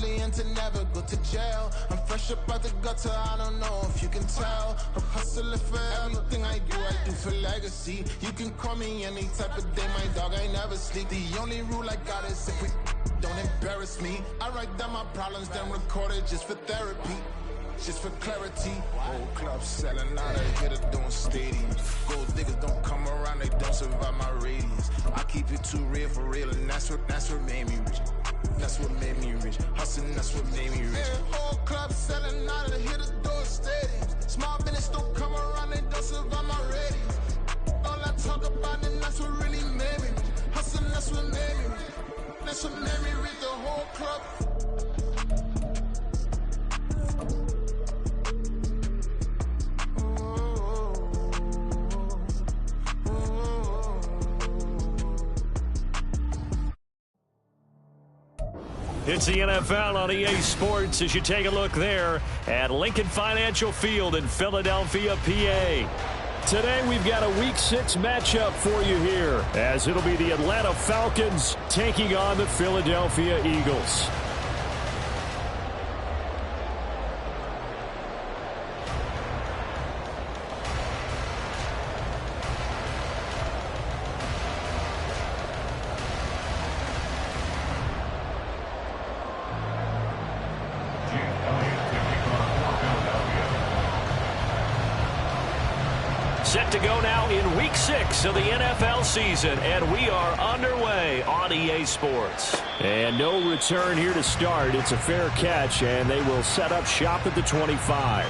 and to never go to jail. I'm fresh up out the gutter, I don't know if you can tell. I'm hustling for everything I do for legacy. You can call me any type of day, my dog, I never sleep. The only rule I got is if we don't embarrass me. I write down my problems, then record it just for therapy. Just for clarity, whole club selling out of here to doing stadiums. Gold diggers don't come around, they don't survive my radius. I keep it too real for real, and that's what made me rich. That's what made me rich. Hustling, that's what made me rich. Yeah, whole club selling out of here to doing stadiums. Small business don't come around, they don't survive my radius. All I talk about, and that's what really made me rich. Hustling, that's what made me rich. That's what made me rich. The whole club. It's the NFL on EA Sports as you take a look there at Lincoln Financial Field in Philadelphia, PA. Today we've got a Week 6 matchup for you here as it'll be the Atlanta Falcons taking on the Philadelphia Eagles. Set to go now in Week 6 of the NFL season, and we are underway on EA Sports. And no return here to start. It's a fair catch, and they will set up shop at the 25.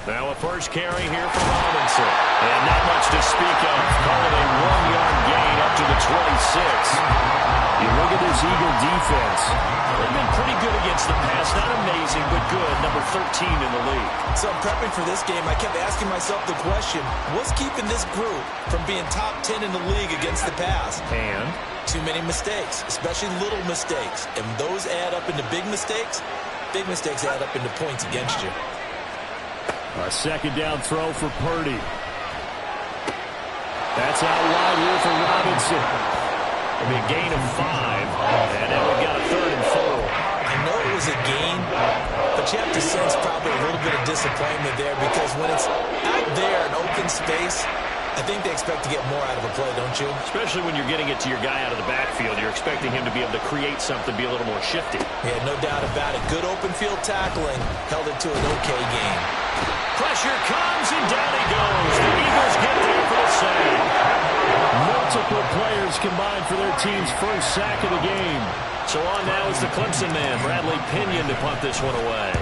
Now a first carry here for Robinson. And not much to speak of. Call it a 1-yard gain up to the 26. You look at this Eagle defense. They've been pretty good against the pass. Not amazing, but good. Number 13 in the league. So prepping for this game, I kept asking myself the question, what's keeping this group from being top 10 in the league against the pass? And? Too many mistakes, especially little mistakes. And those add up into big mistakes. Big mistakes add up into points against you. A second down throw for Purdy. That's out wide here for Robinson. It'll be a gain of 5. And now we've got a 3rd and 4. I know it was a gain, but you have to sense probably a little bit of disappointment there because when it's out there in open space, I think they expect to get more out of a play, don't you? Especially when you're getting it to your guy out of the backfield. You're expecting him to be able to create something, be a little more shifty. Yeah, no doubt about it. Good open field tackling held it to an okay game. Pressure comes, and down he goes. The Eagles get there for the sack. Multiple players combined for their team's first sack of the game. So on now is the Clemson man, Bradley Pinion, to punt this one away.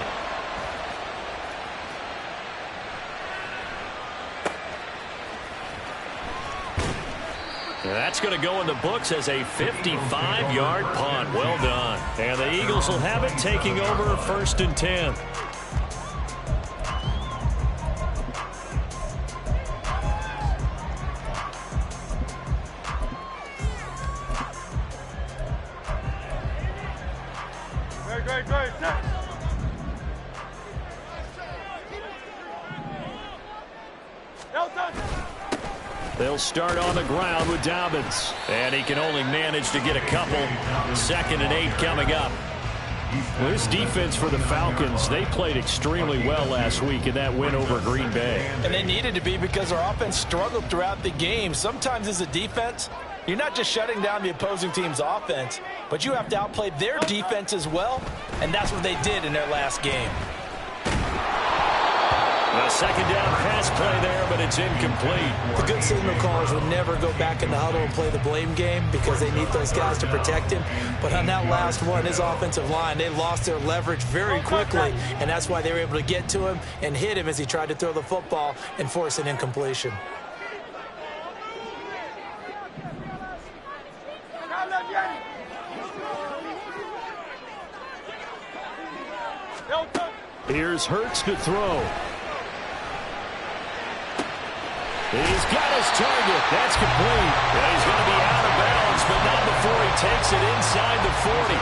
And that's going to go in the books as a 55-yard punt. Well done. And the Eagles will have it, taking over 1st and 10. Great. They'll start on the ground with Dobbins. And he can only manage to get a couple. 2nd and 8 coming up. Well, this defense for the Falcons, they played extremely well last week in that win over Green Bay. And they needed to be because our offense struggled throughout the game. Sometimes as a defense, you're not just shutting down the opposing team's offense, but you have to outplay their defense as well, and that's what they did in their last game. A second down pass play there, but it's incomplete. The good signal callers would never go back in the huddle and play the blame game because they need those guys to protect him. But on that last one, his offensive line, they lost their leverage very quickly, and that's why they were able to get to him and hit him as he tried to throw the football and force an incompletion. Here's Hurts to throw. He's got his target. That's complete. And he's going to be out of bounds, but not before he takes it inside the 40.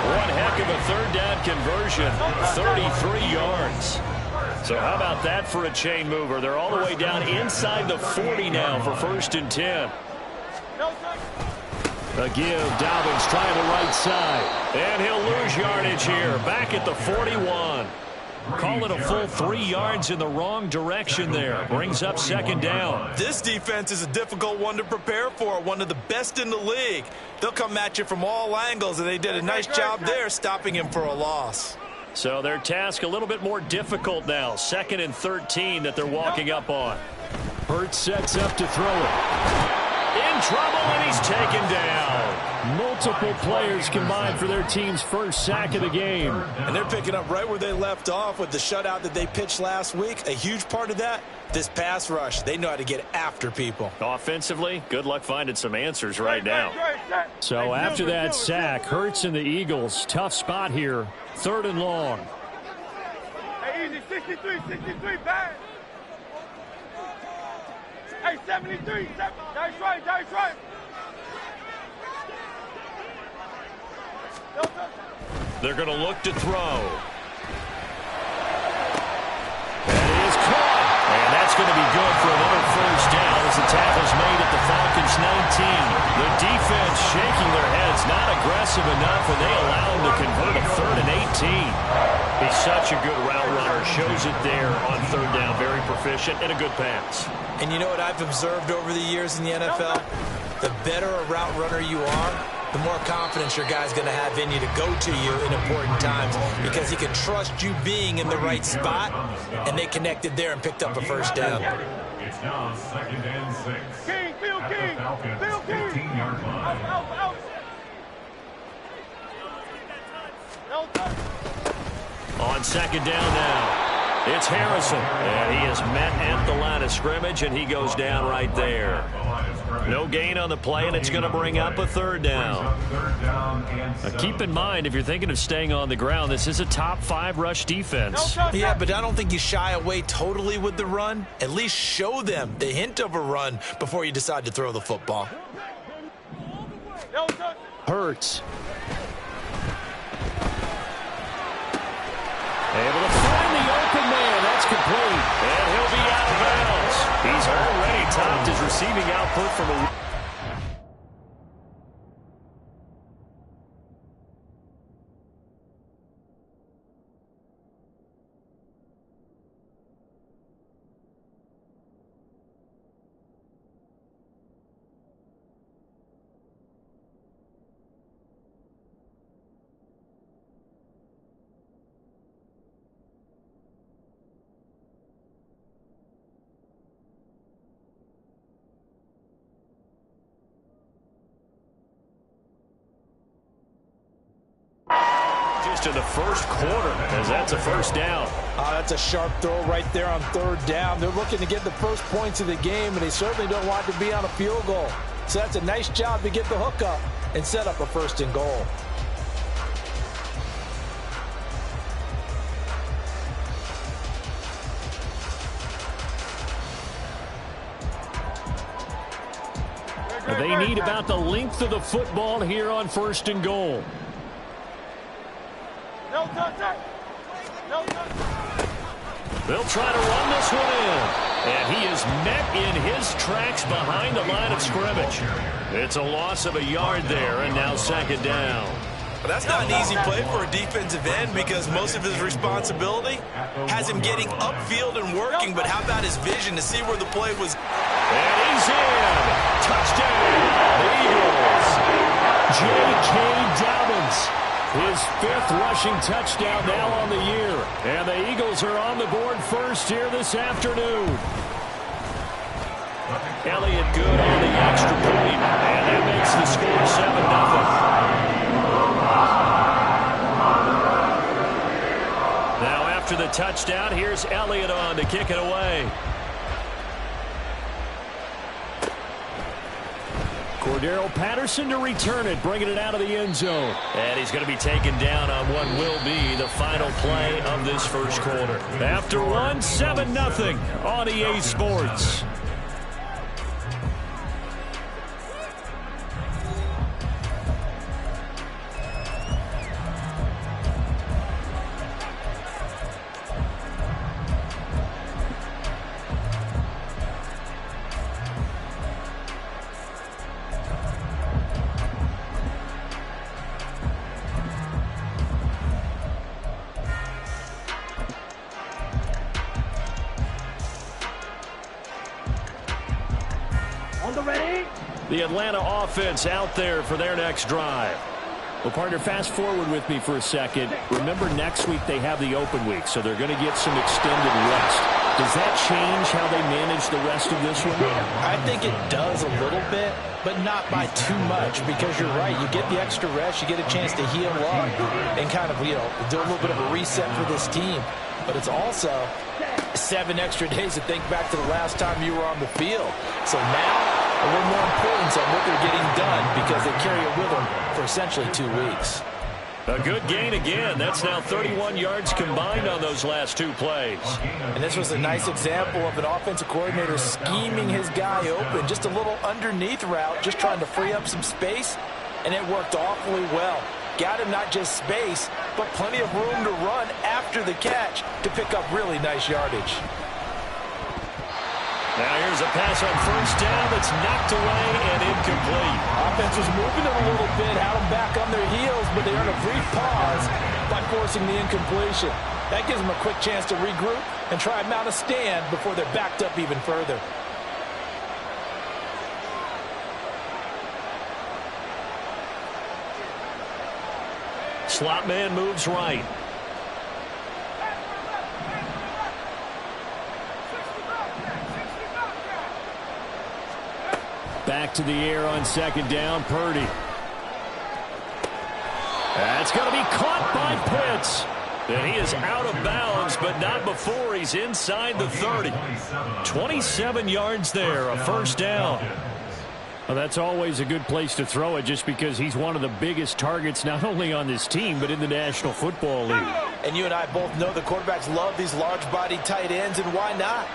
One heck of a third down conversion. 33 yards. So how about that for a chain mover? They're all the way down inside the 40 now for 1st and 10. A give, Dobbins trying the right side. And he'll lose yardage here. Back at the 41. Call it a full 3 yards in the wrong direction there. Brings up 2nd down. This defense is a difficult one to prepare for. One of the best in the league. They'll come at you from all angles, and they did a nice job there stopping him for a loss. So their task a little bit more difficult now. 2nd and 13 that they're walking up on. Hurts sets up to throw it. In trouble, and he's taken down. Multiple players combined for their team's first sack of the game. And they're picking up right where they left off with the shutout that they pitched last week. A huge part of that, this pass rush. They know how to get after people. Offensively, good luck finding some answers right now. So after that sack, Hurts and the Eagles, tough spot here. 3rd and long. Hey, easy, 63, bang. Hey, 73, that's right. They're going to look to throw. That is caught. And that's going to be good for another 1st down as the tackle's made at the Falcons' 19. The defense shaking their heads, not aggressive enough, and they allow him to convert a 3rd and 18. He's such a good route runner. Shows it there on 3rd down. Very proficient and a good pass. And you know what I've observed over the years in the NFL? The better a route runner you are, the more confidence your guy's going to have in you to go to you in important times because he can trust you being in the right spot, and they connected there and picked up a 1st down. It's now 2nd and 6. King, Bill King. Out. On 2nd down now. It's Harrison, and he is met at the line of scrimmage, and he goes down right there. No gain on the play, and it's going to bring up a 3rd down. Now, keep in mind, if you're thinking of staying on the ground, this is a top 5 rush defense. Yeah, but I don't think you shy away totally with the run. At least show them the hint of a run before you decide to throw the football. Hurts. Able to find the open man. That's complete. And he'll be out of bounds. He's already topped his receiving output from a... In the 1st quarter, as that's a 1st down. That's a sharp throw right there on 3rd down. They're looking to get the first points of the game, and they certainly don't want to be on a field goal. So that's a nice job to get the hook up and set up a 1st and goal. They need about the length of the football here on 1st and goal. They'll try to run this one in. And he is met in his tracks behind the line of scrimmage. It's a loss of a yard there, and now 2nd down. Well, that's not an easy play for a defensive end because most of his responsibility has him getting upfield and working. But how about his vision to see where the play was? And he's in. Touchdown, the Eagles. J.K. Dobbins. His 5th rushing touchdown now on the year. And the Eagles are on the board first here this afternoon. Elliott good on the extra point. And that makes the score 7-0. Now after the touchdown, here's Elliott on to kick it away. Cordero Patterson to return it, bringing it out of the end zone. And he's going to be taken down on what will be the final play of this first quarter. After one, 7-0 on EA Sports. The Atlanta offense out there for their next drive. Well, partner, fast forward with me for a second. Remember, next week they have the open week, so they're going to get some extended rest. Does that change how they manage the rest of this one? I think it does a little bit, but not by too much, because you're right. You get the extra rest, you get a chance to heal up and kind of, do a little bit of a reset for this team. But it's also 7 extra days to think back to the last time you were on the field. So now, a little more importance on what they're getting done because they carry it with them for essentially 2 weeks. A good gain again. That's now 31 yards combined on those last 2 plays. And this was a nice example of an offensive coordinator scheming his guy open. Just a little underneath route, just trying to free up some space, and it worked awfully well. Got him not just space, but plenty of room to run after the catch to pick up really nice yardage. Now here's a pass on first down that's knocked away and incomplete. Offense was moving it a little bit, had them back on their heels, but they earned a brief pause by forcing the incompletion. That gives them a quick chance to regroup and try and mount a stand before they're backed up even further. Slot man moves right. Back to the air on second down, Purdy. That's going to be caught by Pitts. And he is out of bounds, but not before he's inside the 30. 27 yards there, a first down. Well, that's always a good place to throw it just because he's one of the biggest targets not only on this team but in the National Football League. And you and I both know the quarterbacks love these large-bodied tight ends, and why not?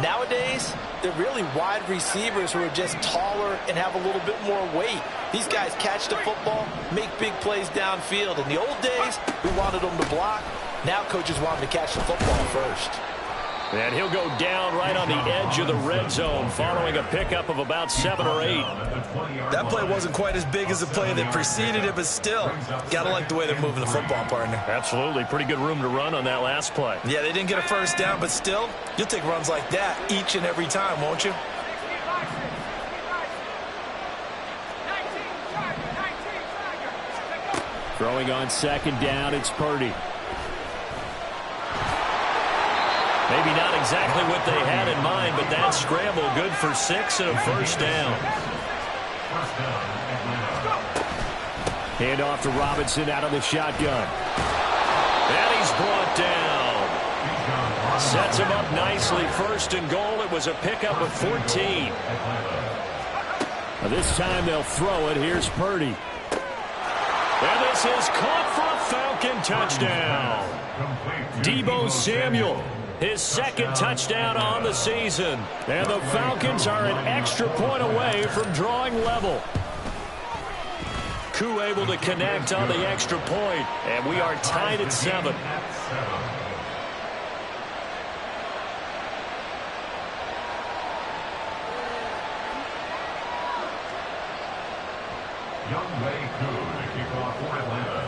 Nowadays, they're really wide receivers who are just taller and have a little bit more weight. These guys catch the football, make big plays downfield. In the old days, we wanted them to block. Now coaches want them to catch the football first. And he'll go down right on the edge of the red zone following a pickup of about 7 or 8. That play wasn't quite as big as the play that preceded it, but still, got to like the way they're moving the football, partner. Absolutely. Pretty good room to run on that last play. Yeah, they didn't get a first down, but still, you'll take runs like that each and every time, won't you? Throwing on second down, it's Purdy. Maybe not exactly what they had in mind, but that scramble good for 6 and a first down. Hand off to Robinson out of the shotgun. And he's brought down. Sets him up nicely. First and goal. It was a pickup of 14. Now this time they'll throw it. Here's Purdy. And this is caught for a Falcon touchdown. Deebo Samuel. His second touchdown on the season. And the Falcons are an extra point away from drawing level. Koo able to connect on the extra point. And we are tied at 7. Younghoe Koo to kick off for Atlanta.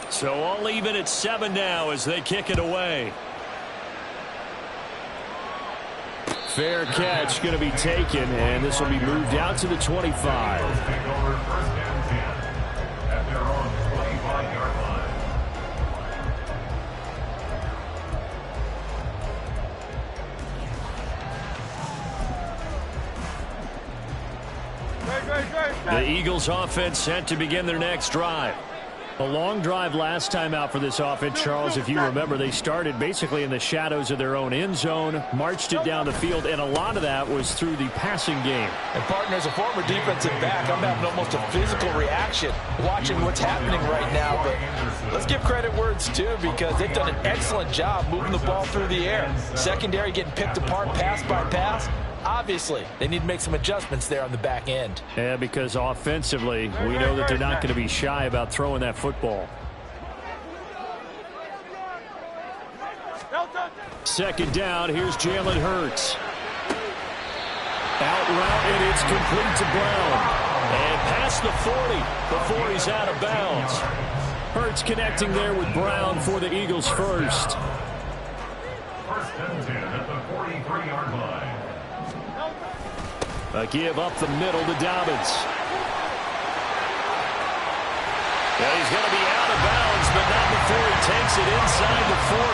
So all even at 7 now as they kick it away. Fair catch going to be taken, and this will be moved out to the 25. Take over first and 10 at their own 25-yard line. The Eagles offense set to begin their next drive. A long drive last time out for this offense, Charles. If you remember, they started basically in the shadows of their own end zone, marched it down the field, and a lot of that was through the passing game. And partner, as a former defensive back, I'm having almost a physical reaction watching what's happening right now. But let's give credit where it's due, because they've done an excellent job moving the ball through the air. Secondary getting picked apart pass by pass. Obviously, they need to make some adjustments there on the back end. Yeah, because offensively, we know that they're not going to be shy about throwing that football. Second down, here's Jalen Hurts. Out route, and it's complete to Brown. And past the 40 before he's out of bounds. Hurts connecting there with Brown for the Eagles first. First and 10 at the 43-yard line. A give up the middle to Dobbins. Yeah, he's going to be out of bounds, but not before he takes it inside the 40.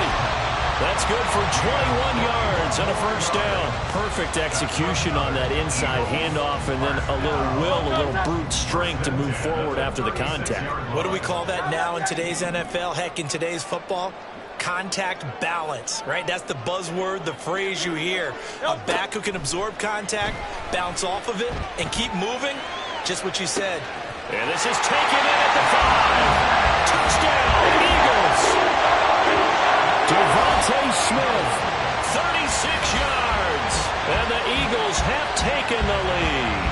That's good for 21 yards and a first down. Perfect execution on that inside handoff, and then a little brute strength to move forward after the contact. What do we call that now in today's NFL? Heck, in today's football? Contact balance, right? That's the buzzword, the phrase you hear. A back who can absorb contact, bounce off of it, and keep moving. Just what you said. And this is taken in at the 5. Touchdown, Eagles. Devontae Smith, 36 yards. And the Eagles have taken the lead.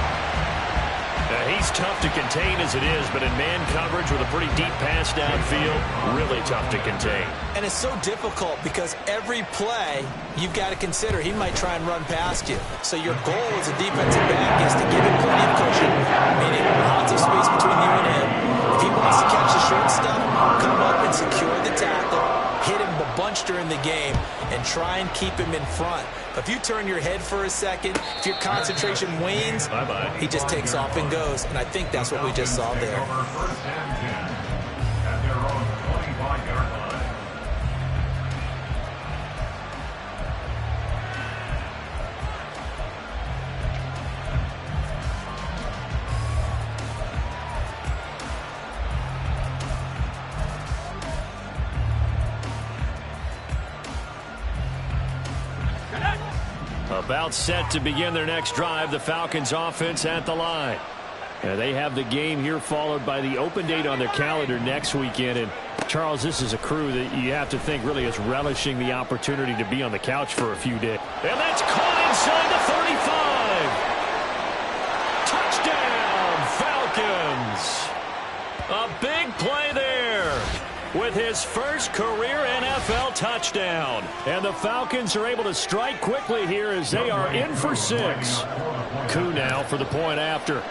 He's tough to contain as it is, but in man coverage with a pretty deep pass downfield, really tough to contain. And it's so difficult because every play you've got to consider he might try and run past you. So your goal as a defensive back is to give him plenty of cushion, meaning lots of space between you and him. If he wants to catch the short stuff, come up and secure the tackle, hit him a bunch during the game, and try and keep him in front. If you turn your head for a second, if your concentration wanes, he just takes off and goes. And I think that's what we just saw there. First and 10 at their own 25-yard line. About set to begin their next drive, the Falcons offense at the line. They have the game here followed by the open date on their calendar next weekend. And Charles, this is a crew that you have to think really is relishing the opportunity to be on the couch for a few days. And that's caught inside the 35. Touchdown, Falcons. A big play there with his first career NFL touchdown. And the Falcons are able to strike quickly here as they are in for 6. Koo now for the point after.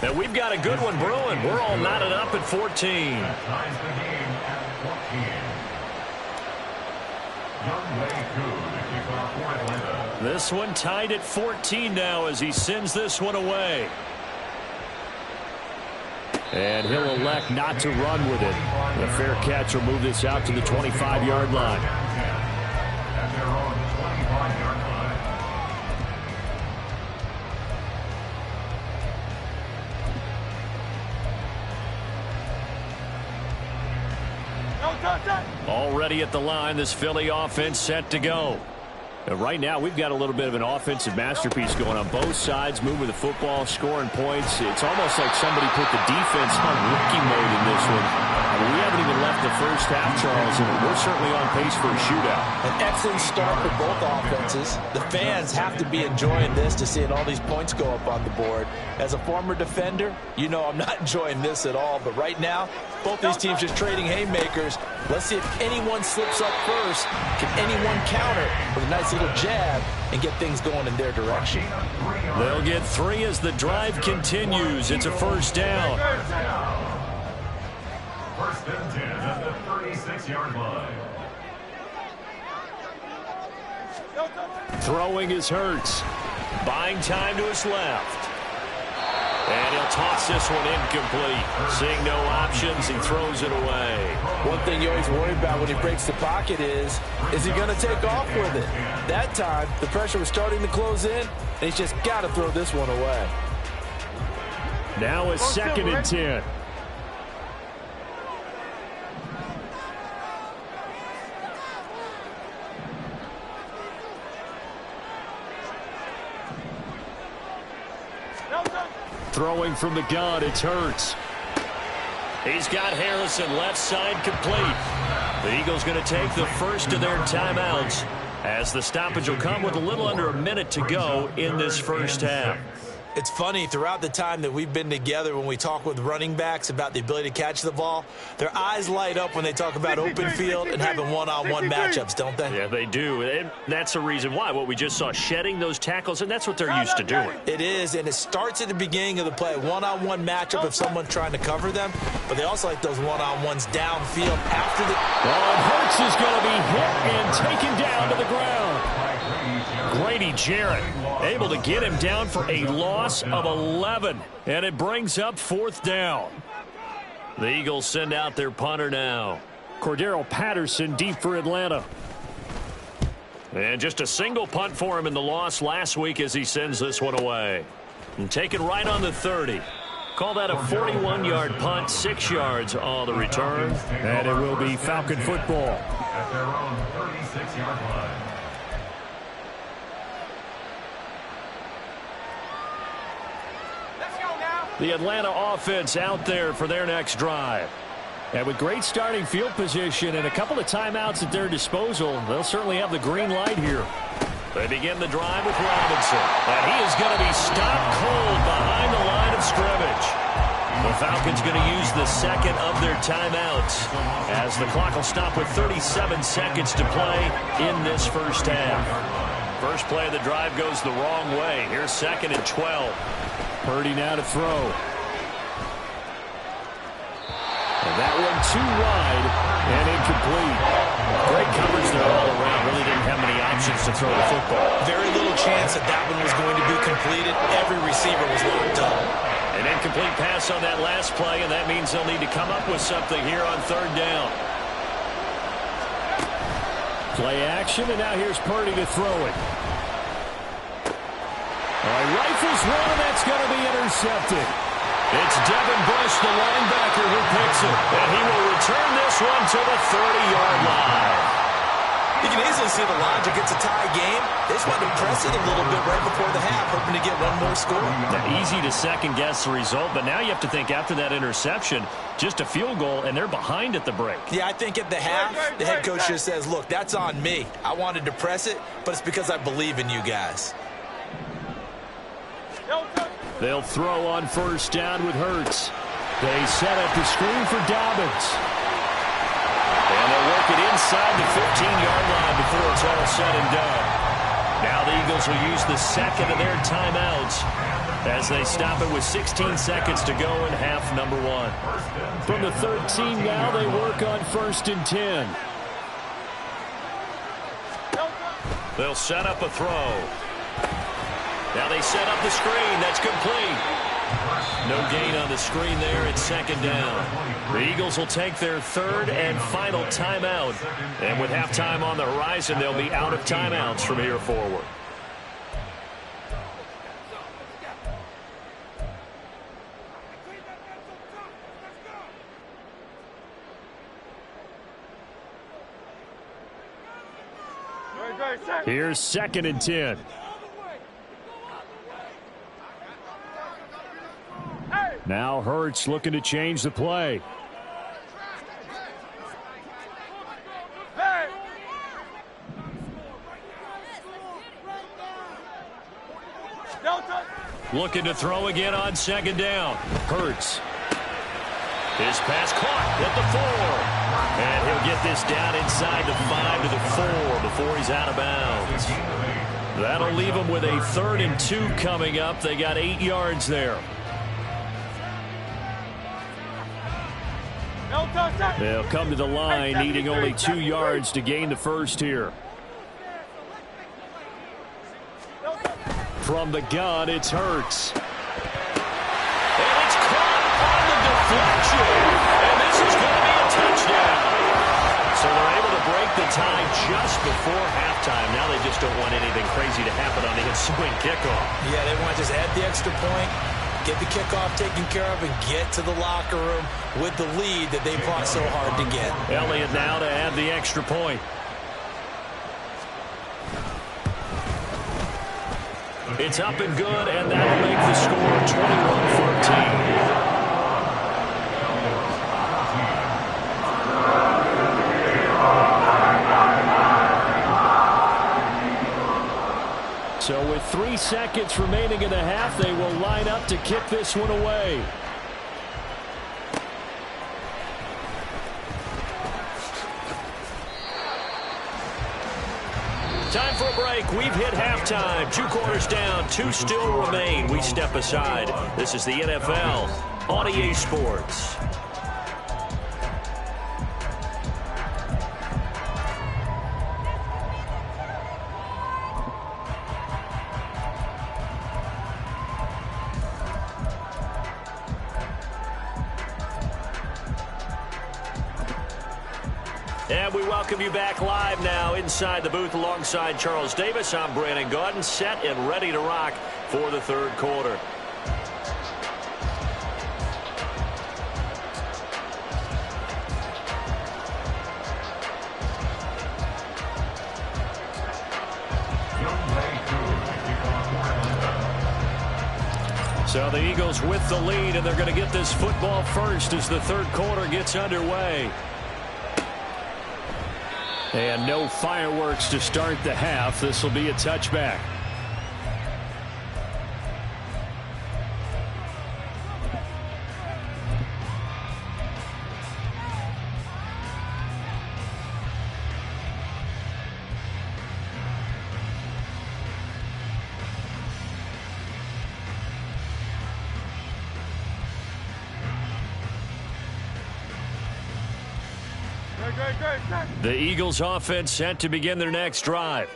And we've got a good one brewing. We're all knotted up at 14. Ties the game at 14. Younghoe Koo to kick off for Atlanta. This one tied at 14 now as he sends this one away. And he'll elect not to run with it. The fair catch will move this out to the 25-yard line. At their own 25-yard line. Already at the line, this Philly offense set to go. Right now, we've got a little bit of an offensive masterpiece going on both sides, moving the football, scoring points. It's almost like somebody put the defense on rookie mode in this one. We haven't even left the first half, Charles, and we're certainly on pace for a shootout. An excellent start for both offenses. The fans have to be enjoying this to seeing all these points go up on the board. As a former defender, you know I'm not enjoying this at all. But right now, both these teams just trading haymakers. Let's see if anyone slips up first. Can anyone counter with a nice little jab and get things going in their direction? They'll get 3 as the drive continues. It's a first down. First and 10 at the 36-yard line. Throwing is Hurts. Buying time to his left. And he'll toss this one incomplete. Seeing no options, he throws it away. One thing you always worry about when he breaks the pocket is he going to take off with it? That time, the pressure was starting to close in, and he's just got to throw this one away. Now a 2nd and 10. Throwing from the gun, it's Hurts. He's got Harrison left side complete. The Eagles going to take the first of their timeouts as the stoppage will come with a little under a minute to go in this first half. It's funny, throughout the time that we've been together, when we talk with running backs about the ability to catch the ball, their eyes light up when they talk about open field and having one-on-one matchups, don't they? Yeah, they do. And that's the reason why. What we just saw, shedding those tackles, and that's what they're used to doing. It is, and it starts at the beginning of the play, one-on-one matchup if someone's trying to cover them, but they also like those one-on-ones downfield after the... Oh, Hurts is going to be hit and taken down to the ground. Grady Jarrett able to get him down for a loss of 11, and it brings up 4th down. The Eagles send out their punter now. Cordero Patterson deep for Atlanta. And just a single punt for him in the loss last week as he sends this one away. And taken right on the 30. Call that a 41-yard punt, 6 yards on the return. And it will be Falcon football. At their own 36-yard line. The Atlanta offense out there for their next drive. And with great starting field position and a couple of timeouts at their disposal, they'll certainly have the green light here. They begin the drive with Robinson. And he is going to be stopped cold behind the line of scrimmage. The Falcons going to use the second of their timeouts as the clock will stop with 37 seconds to play in this first half. First play of the drive goes the wrong way. Here's 2nd and 12. Purdy now to throw. And that one too wide and incomplete. Great coverage there all around. Really didn't have many options to throw the football. Very little chance that that one was going to be completed. Every receiver was locked up. An incomplete pass on that last play, and that means they'll need to come up with something here on 3rd down. Play action, and now here's Purdy to throw it. Rifles one, that's going to be intercepted. It's Devin Bush, the linebacker, who picks it. And he will return this one to the 30-yard line. You can easily see the logic. It's a tie game. They just wanted to press it a little bit right before the half, hoping to get one more score. Now, easy to second-guess the result, but now you have to think after that interception, just a field goal, and they're behind at the break. Yeah, I think at the half, the head coach just says, look, that's on me. I wanted to press it, but it's because I believe in you guys. They'll throw on 1st down with Hurts. They set up the screen for Dobbins. And they'll work it inside the 15-yard line before it's all said and done. Now the Eagles will use the second of their timeouts as they stop it with 16 seconds to go in half number 1. From the 13 now, they work on 1st and 10. They'll set up a throw. Now they set up the screen. That's complete. No gain on the screen there. It's 2nd down. The Eagles will take their 3rd and final timeout. And with halftime on the horizon, they'll be out of timeouts from here forward. Here's 2nd and 10. Now Hurts looking to change the play. Looking to throw again on 2nd down. Hurts. His pass caught at the 4. And he'll get this down inside the 5 to the 4 before he's out of bounds. That'll leave him with a 3rd and 2 coming up. They got 8 yards there. They'll come to the line needing only 2 yards to gain the first here. From the gun, it's Hurts. And it's caught on the deflection. And this is going to be a touchdown. So they're able to break the tie just before halftime. Now they just don't want anything crazy to happen on the ensuing kickoff. Yeah, they want to just add the extra point, get the kickoff taken care of, and get to the locker room with the lead that they fought so hard to get. Elliott now to add the extra point. It's up and good, and that'll make the score 21-14. So with 3 seconds remaining in the half, they will line up to kick this one away. Time for a break. We've hit halftime. 2 quarters down, 2 still remain. We step aside. This is the NFL on EA Sports. And we welcome you back live now inside the booth alongside Charles Davis. I'm Brandon Gaudin, set and ready to rock for the third quarter. So the Eagles with the lead, and they're going to get this football first as the third quarter gets underway. And no fireworks to start the half. This will be a touchback. The Eagles offense set to begin their next drive.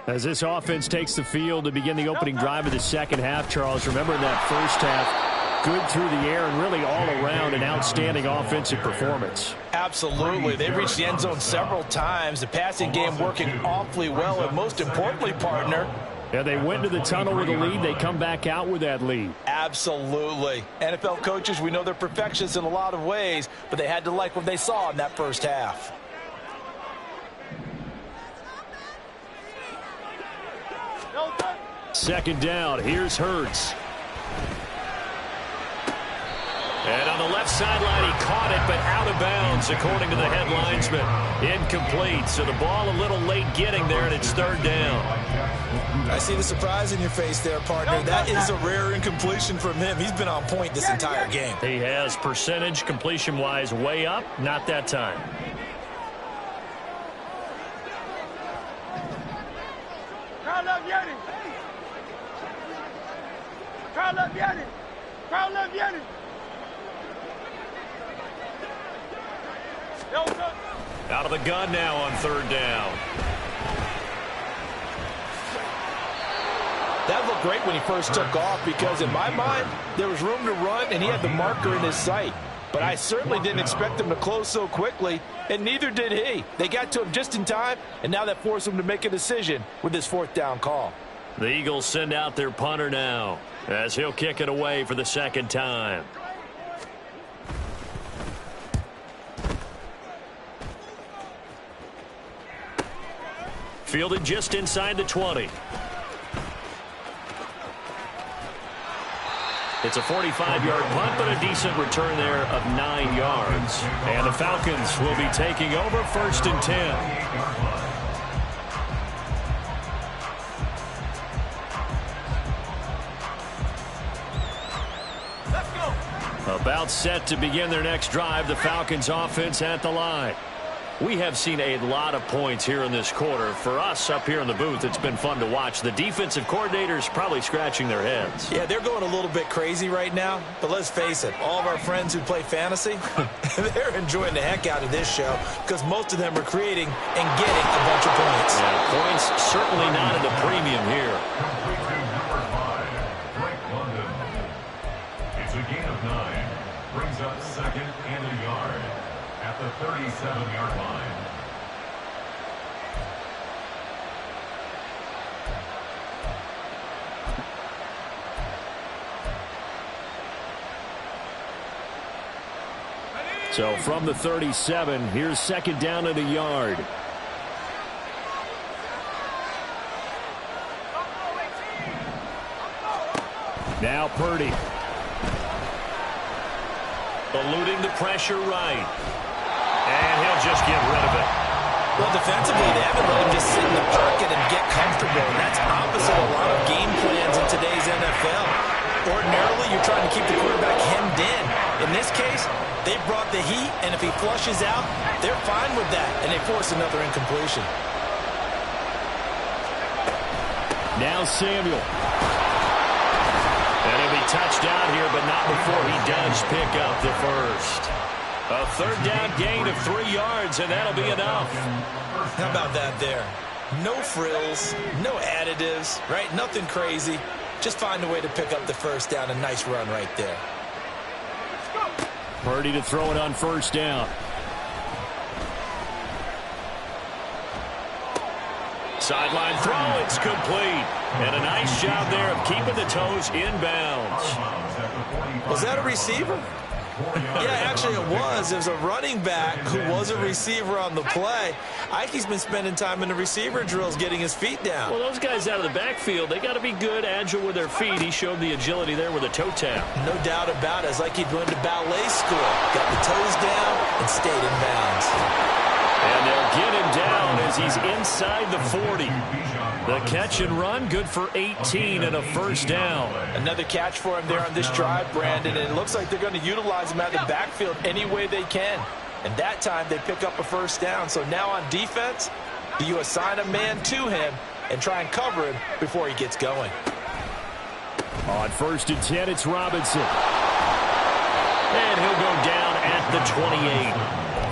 As this offense takes the field to begin the opening drive of the second half, Charles, remember in that first half, good through the air and really all around an outstanding offensive performance. Absolutely. They reached the end zone several times. The passing game working awfully well, and most importantly, partner, yeah, they went to the tunnel with a lead. They come back out with that lead. Absolutely. NFL coaches, we know they're perfectionists in a lot of ways, but they had to like what they saw in that first half. Second down, here's Hurts. And on the left sideline, he caught it, but out of bounds, according to the head linesman. Incomplete, so the ball a little late getting there, and it's third down. I see the surprise in your face there, partner. That is a rare incompletion from him. He's been on point this entire game. He has percentage, completion-wise, way up. Not that time. Crowd up, Yanni. Crowd up, Yanni. Crowd up, Yanni. Out of the gun now on third down. That looked great when he first took off because, in my mind, there was room to run, and he had the marker in his sight. But I certainly didn't expect him to close so quickly, and neither did he. They got to him just in time, and now that forced him to make a decision with his fourth down call. The Eagles send out their punter now as he'll kick it away for the second time. Fielded just inside the 20. It's a 45-yard punt, but a decent return there of 9 yards. And the Falcons will be taking over first and 10. About set to begin their next drive, the Falcons offense at the line. We have seen a lot of points here in this quarter. For us up here in the booth, it's been fun to watch. The defensive coordinators probably scratching their heads. Yeah, they're going a little bit crazy right now. But let's face it, all of our friends who play fantasy, they're enjoying the heck out of this show because most of them are creating and getting a bunch of points. Yeah, points certainly not at a premium here. It's a gain of 9. Brings up second and a yard at the 37-yard line. So from the 37, here's second down and a yard. Now Purdy. Eluding the pressure right. And he'll just get rid of it. Well, defensively, they haven't let him just sit in the pocket and get comfortable. And that's opposite a lot of game plans in today's NFL. Ordinarily, you're trying to keep the quarterback hemmed in. In this case, they brought the heat, and if he flushes out, they're fine with that, and they force another incompletion. Now Samuel. And he'll be touched out here, but not before he does pick up the first. A third down gain of 3 yards, and that'll be enough. How about that there? No frills, no additives, right? Nothing crazy. Just find a way to pick up the first down. A nice run right there. Purdy to throw it on first down. Sideline throw, it's complete. And a nice job there of keeping the toes inbounds. Was that a receiver? Yeah, actually it was. It was a running back who was a receiver on the play. Ike's been spending time in the receiver drills getting his feet down. Well, those guys out of the backfield, they got to be good, agile with their feet. He showed the agility there with a toe tap. No doubt about it. It's like he'd learned to ballet school. Got the toes down and stayed in bounds. And they'll get him down as he's inside the 40. The catch and run, good for 18 and a first down. Another catch for him there on this drive, Brandon, and it looks like they're going to utilize him out of the backfield any way they can. And that time they pick up a first down. So now on defense, do you assign a man to him and try and cover him before he gets going? On first and 10, it's Robinson. And he'll go down at the 28.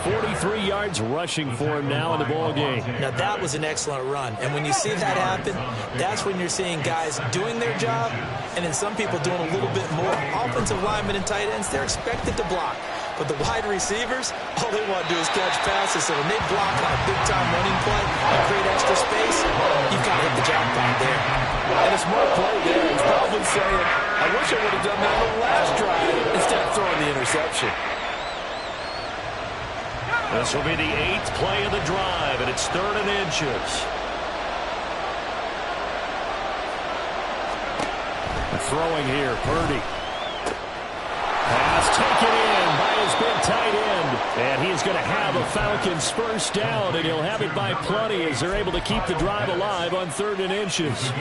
43 yards rushing for him now in the ball game. Now that was an excellent run, and when you see that happen, that's when you're seeing guys doing their job, and then some people doing a little bit more. Offensive linemen and tight ends, they're expected to block, but the wide receivers, all they want to do is catch passes. So when they block on a big-time running play and create extra space, you've got to hit the jackpot there. And a smart play there. He's probably saying, I wish I would have done that on the last drive instead of throwing the interception. This will be the 8th play of the drive, and it's 3rd and inches. Throwing here, Purdy. Pass taken in by his big tight end. And he's going to have a Falcons first down, and he'll have it by plenty as they're able to keep the drive alive on 3rd and inches.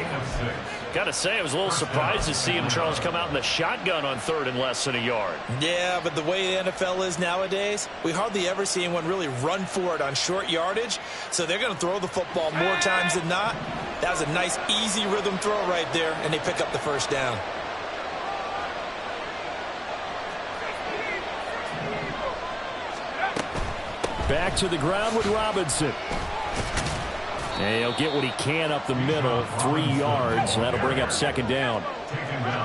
Got to say, I was a little surprised to see him, Charles, come out in the shotgun on 3rd and less than a yard. Yeah, but the way the NFL is nowadays, we hardly ever see anyone really run for it on short yardage. So they're going to throw the football more times than not. That was a nice, easy rhythm throw right there, and they pick up the first down. Back to the ground with Robinson. And he'll get what he can up the middle, 3 yards. That'll bring up second down.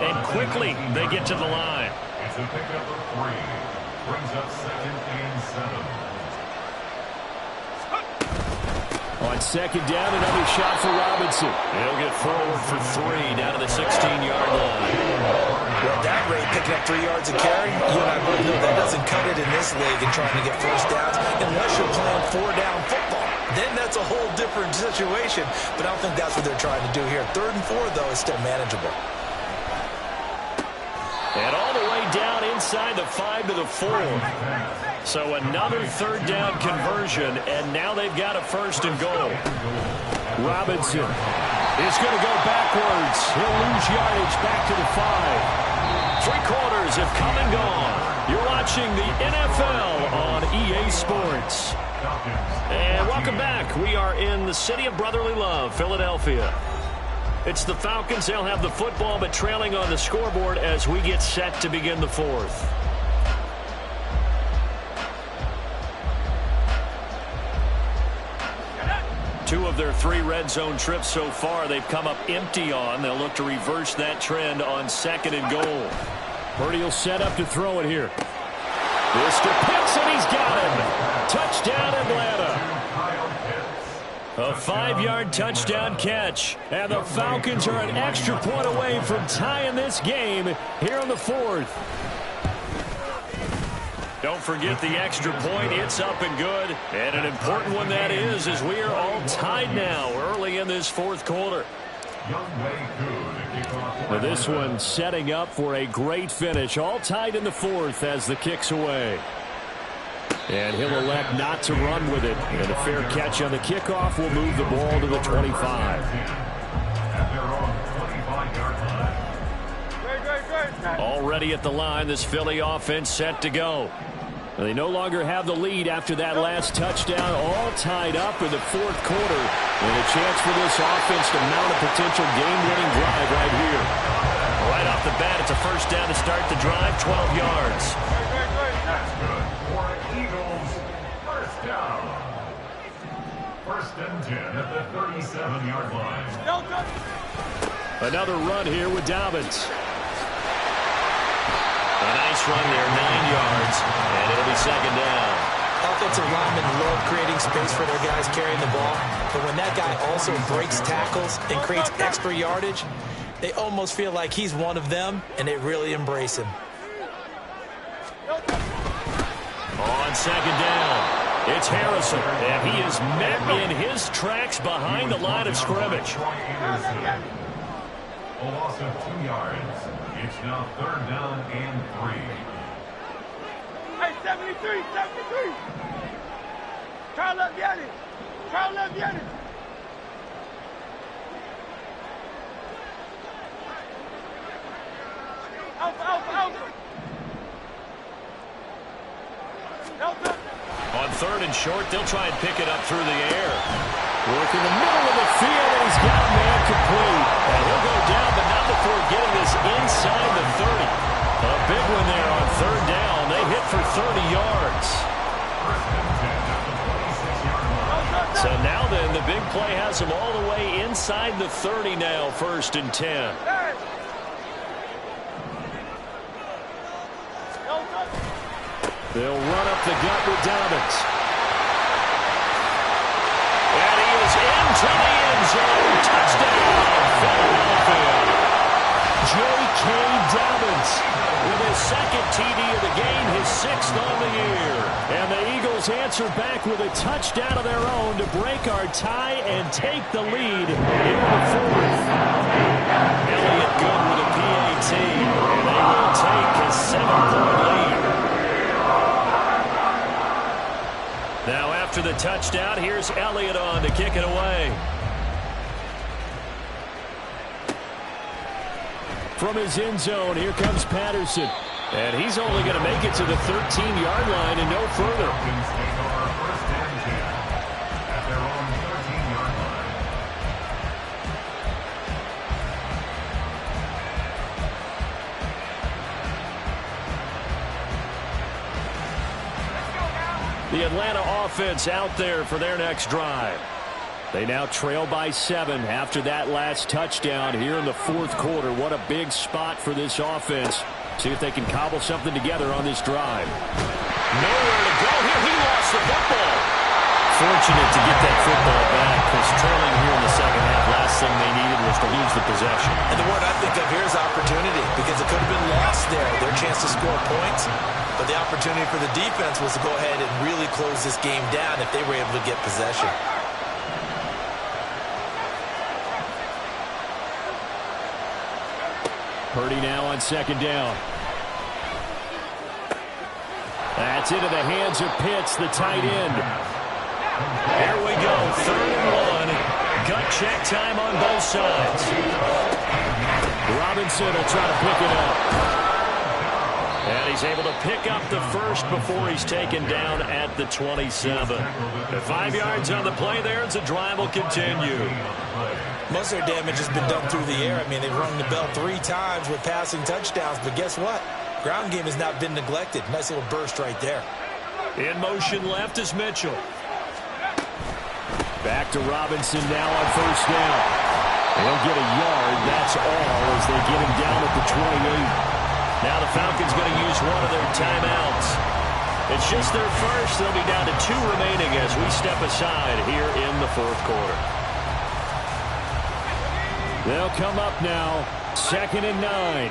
And quickly, they get to the line. It's a pickup of 3. Brings up second and 7. On second down, another shot for Robinson. He'll get forward for 3 down to the 16-yard line. Well, at that rate, picking up 3 yards a carry, you and I both know that doesn't cut it in this league and trying to get first downs unless you're playing 4-down football. Then that's a whole different situation, but I don't think that's what they're trying to do here. 3rd and 4, though, is still manageable. And all the way down inside the 5 to the 4. So another 3rd down conversion, and now they've got a 1st and goal. Robinson is going to go backwards. He'll lose yardage back to the 5. 3 quarters have come and gone. You're watching the NFL on EA Sports. And welcome back. We are in the city of brotherly love, Philadelphia. It's the Falcons. They'll have the football, but trailing on the scoreboard as we get set to begin the 4th. 2 of their 3 red zone trips so far they've come up empty on. They'll look to reverse that trend on 2nd and goal. Purdy will set up to throw it here. Mr. Pitts, and he's got him. Touchdown, Atlanta. A 5-yard touchdown catch. And the Falcons are an extra point away from tying this game here in the 4th. Don't forget the extra point. It's up and good. And an important one that is, as we are all tied now early in this 4th quarter. Well, this one setting up for a great finish. All tied in the 4th as the kick's away. And he'll elect not to run with it. And a fair catch on the kickoff will move the ball to the 25. Already at the line, this Philly offense set to go. They no longer have the lead after that last touchdown, all tied up in the 4th quarter. And a chance for this offense to mount a potential game-winning drive right here. Right off the bat, it's a first down to start the drive, 12 yards. That's good for Eagles. First down. 1st and 10 at the 37-yard line. Another run here with Dobbins. A nice run there, 9 yards, and it'll be 2nd down. Offensive linemen love creating space for their guys carrying the ball, but when that guy also breaks tackles and creates extra yardage, they almost feel like he's one of them, and they really embrace him. On 2nd down, it's Harrison, and he is met in his tracks behind the line of scrimmage. A loss of 2 yards. It's now 3rd down and 3. Hey, 73, 73. Try left, get it. Try left, get it. Alpha, alpha, alpha. Delta. On 3rd and short, they'll try and pick it up through the air. Work in the middle of the field, and he's got a man complete. And he'll go down, but not before getting this inside the 30. A big one there on 3rd down. They hit for 30 yards. So now then, the big play has them all the way inside the 30 now, 1st and 10. They'll run up the gut with Dobbins. And he is into the end zone. Touchdown, Philadelphia. J.K. Dobbins with his 2nd TD of the game, his 6th on the year. And the Eagles answer back with a touchdown of their own to break our tie and take the lead in the 4th. Elliott good with a PAT, and they will take a 7-point lead. Now after the touchdown, here's Elliott on to kick it away. From his end zone, here comes Patterson. And he's only going to make it to the 13-yard line and no further. The Atlanta offense out there for their next drive. They now trail by 7 after that last touchdown here in the 4th quarter. What a big spot for this offense. See if they can cobble something together on this drive. Nowhere to go here. He lost the football. Fortunate to get that football back because trailing here in the 2nd half, last thing they needed was to lose the possession. And the word I think of here is opportunity, because it could have been lost there, their chance to score points. But the opportunity for the defense was to go ahead and really close this game down if they were able to get possession. Purdy now on 2nd down. That's into the hands of Pitts, the tight end. Here we go, 3rd and 1. Gut check time on both sides. Robinson will try to pick it up. And he's able to pick up the first before he's taken down at the 27. The 5 yards on the play there as the drive will continue. Most of their damage has been done through the air. I mean, they've rung the bell 3 times with passing touchdowns, but guess what? Ground game has not been neglected. Nice little burst right there. In motion left is Mitchell. Back to Robinson now on first down. He'll get a yard, that's all, as they get him down at the 28. Now the Falcons going to use one of their timeouts. It's just their first. They'll be down to 2 remaining as we step aside here in the fourth quarter. They'll come up now, 2nd and 9.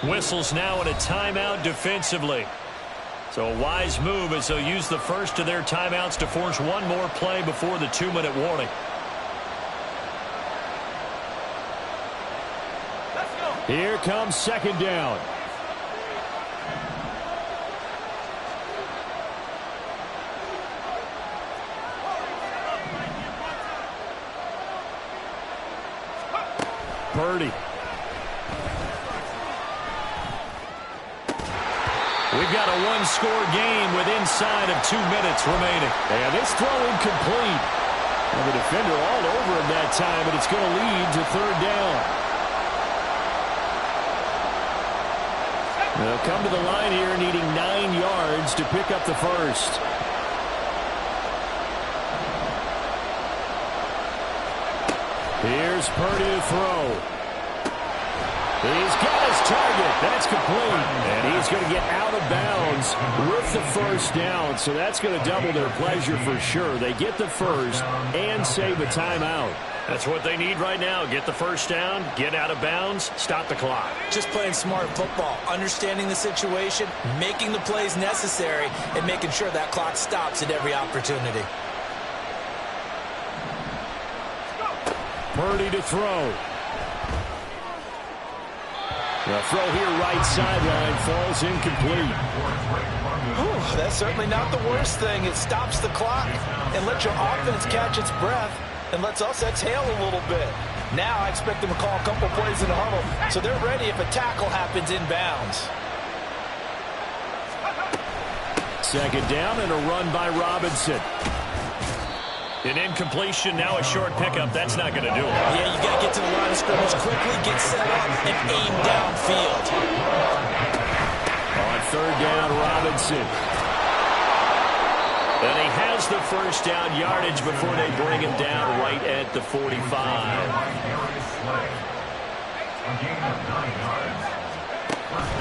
Whistles now in a timeout defensively. So a wise move as they'll use the first of their timeouts to force one more play before the 2-minute warning. Here comes 2nd down. Purdy. We've got a one-score game with inside of 2 minutes remaining. And this throw incomplete. And the defender all over him that time, but it's going to lead to 3rd down. They'll come to the line here needing 9 yards to pick up the first. Here's Purdy to throw. He's got his target. That's complete. And he's going to get out of bounds with the first down. So that's going to double their pleasure for sure. They get the first and save a timeout. That's what they need right now. Get the first down, get out of bounds, stop the clock. Just playing smart football, understanding the situation, making the plays necessary, and making sure that clock stops at every opportunity. Purdy to throw. The throw here right sideline falls incomplete. Ooh, that's certainly not the worst thing. It stops the clock and lets your offense catch its breath and lets us exhale a little bit. Now I expect them to call a couple plays in the huddle so they're ready if a tackle happens inbounds. 2nd down and a run by Robinson. An incompletion, now a short pickup. That's not going to do it. Yeah, you got to get to the line of scrimmage quickly, get set up, and aim downfield. On 3rd down, Robinson. And he has the first down yardage before they bring him down right at the 45.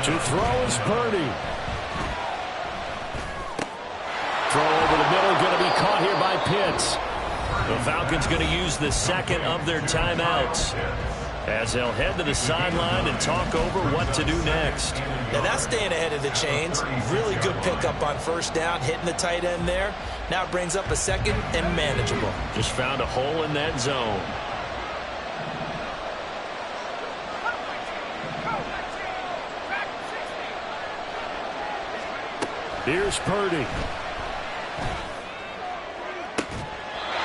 To throw is Purdy. Throw over the middle, going to be caught here by Pitts. The Falcons going to use the 2nd of their timeouts as they'll head to the sideline and talk over what to do next. Now that's staying ahead of the chains. Really good pickup on first down, hitting the tight end there. Now it brings up a 2nd and manageable. Just found a hole in that zone. Here's Purdy.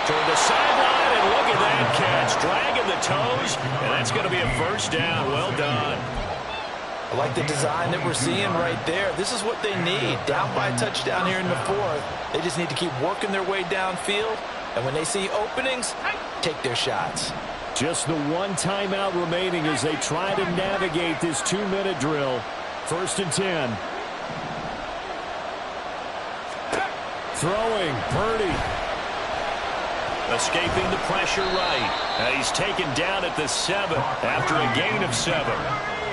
Toward the sideline, and look at that catch. Dragging the toes, and that's going to be a first down. Well done. I like the design that we're seeing right there. This is what they need. Down by a touchdown here in the 4th. They just need to keep working their way downfield. And when they see openings, take their shots. Just the one timeout remaining as they try to navigate this 2-minute drill. 1st and 10. Throwing, Purdy. Escaping the pressure right. And he's taken down at the 7 after a gain of 7.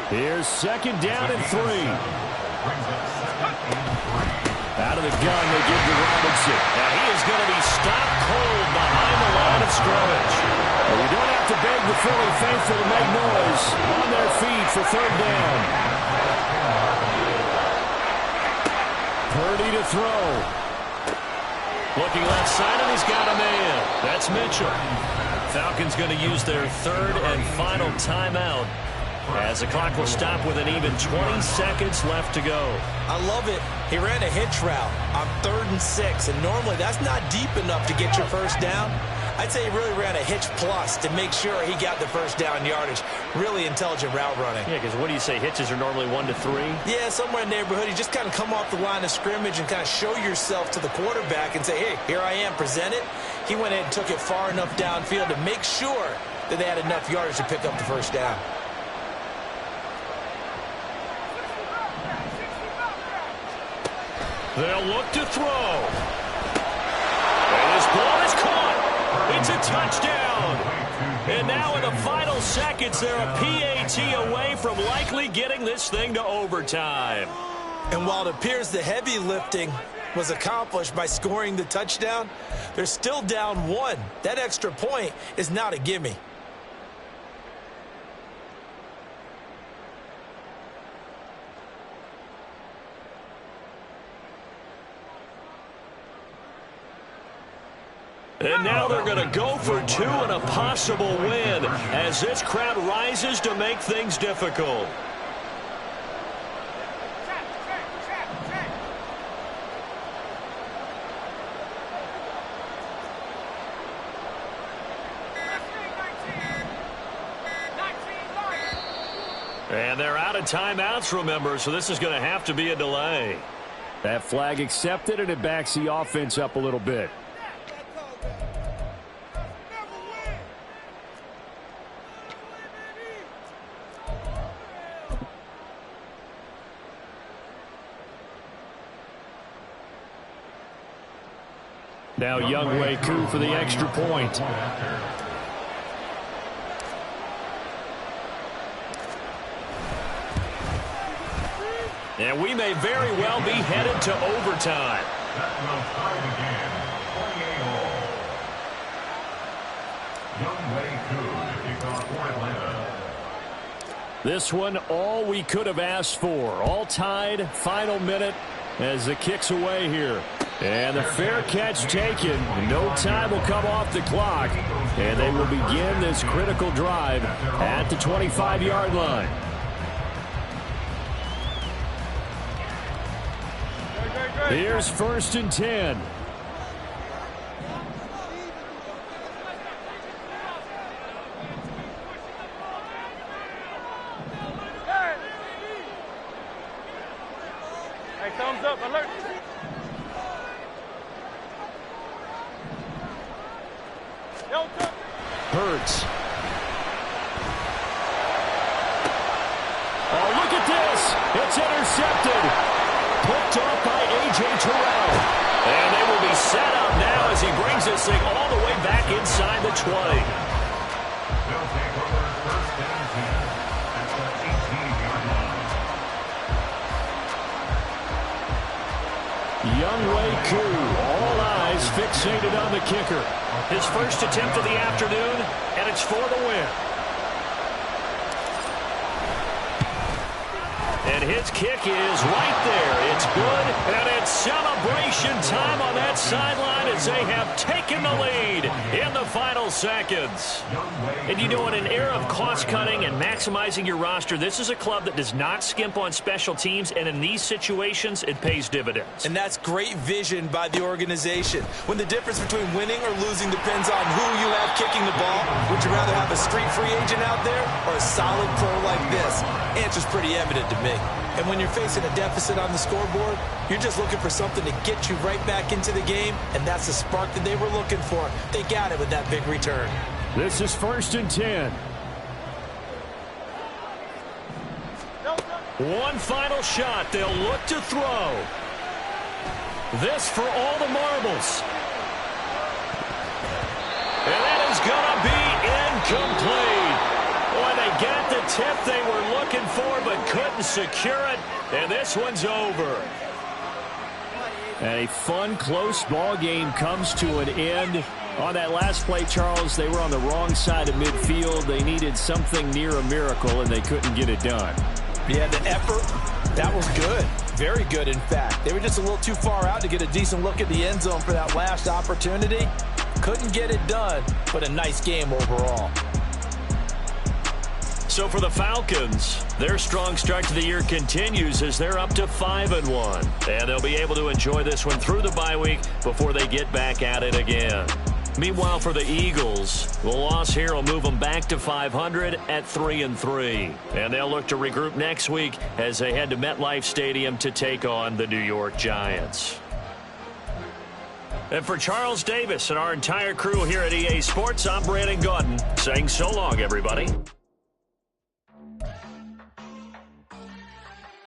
Here's 2nd down and 3. Out of the gun, they give to Robinson. Now he is going to be stopped cold behind the line of scrimmage. Well, you don't have to beg the Philly faithful to make noise. On their feet for 3rd down. Purdy to throw. Looking left side, and he's got a man. That's Mitchell. Falcons going to use their 3rd and final timeout as the clock will stop with an even 20 seconds left to go. I love it. He ran a hitch route on 3rd and 6, and normally that's not deep enough to get your first down. I'd say he really ran a hitch plus to make sure he got the first down yardage. Really intelligent route running. Yeah, because what do you say, hitches are normally 1 to 3? Yeah, somewhere in the neighborhood. You just kind of come off the line of scrimmage and kind of show yourself to the quarterback and say, hey, here I am, present it. He went in and took it far enough downfield to make sure that they had enough yardage to pick up the first down. They'll look to throw. And his ball is caught. It's a touchdown. And now in the final seconds, they're a PAT away from likely getting this thing to overtime. And while it appears the heavy lifting was accomplished by scoring the touchdown, they're still down 1. That extra point is not a gimme. And now they're going to go for 2 and a possible win as this crowd rises to make things difficult. And they're out of timeouts, remember, so this is going to have to be a delay. That flag accepted, and it backs the offense up a little bit. Now Younghoe Koo for the extra point. And we may very well be headed to overtime. That will tie the game. 28 all. Younghoe Koo to kick off for Atlanta. This one, all we could have asked for. All tied, final minute as the kick's away here. And the fair catch taken. No time will come off the clock. And they will begin this critical drive at the 25-yard line. Here's 1st and 10. Hey, thumbs up, alert. Hurts. Oh, look at this. It's intercepted. Picked off by A.J. Terrell. And they will be set up now as he brings this thing all the way back inside the 20. They'll take over 1st and 10 at the 18-yard line. Younghoe Koo, all eyes fixated on the kicker. His first attempt of the afternoon, and it's for the win. And his kick is right there. It's good, and it's celebration time on that sideline as they have taken the lead in the final seconds. And you know, in an era of cost-cutting and maximizing your roster, this is a club that does not skimp on special teams, and in these situations, it pays dividends. And that's great vision by the organization. When the difference between winning or losing depends on who you have kicking the ball, would you rather have a street free agent out there or a solid pro like this? Answer's pretty evident to me. And when you're facing a deficit on the scoreboard, you're just looking for something to get you right back into the game, and that's the spark that they were looking for. They got it with that big return. This is 1st and 10. One final shot. They'll look to throw. This for all the marbles. And that is going to be incomplete. Boy, they got the tip they were looking for but couldn't secure it. And this one's over. And a fun, close ball game comes to an end. On that last play, Charles, they were on the wrong side of midfield. They needed something near a miracle, and they couldn't get it done. Yeah, the effort, that was good. Very good, in fact. They were just a little too far out to get a decent look at the end zone for that last opportunity. Couldn't get it done, but a nice game overall. So for the Falcons, their strong start to the year continues as they're up to 5-1. And they'll be able to enjoy this one through the bye week before they get back at it again. Meanwhile, for the Eagles, the loss here will move them back to 500 at 3-3. And they'll look to regroup next week as they head to MetLife Stadium to take on the New York Giants. And for Charles Davis and our entire crew here at EA Sports, I'm Brandon Gaudin saying so long, everybody.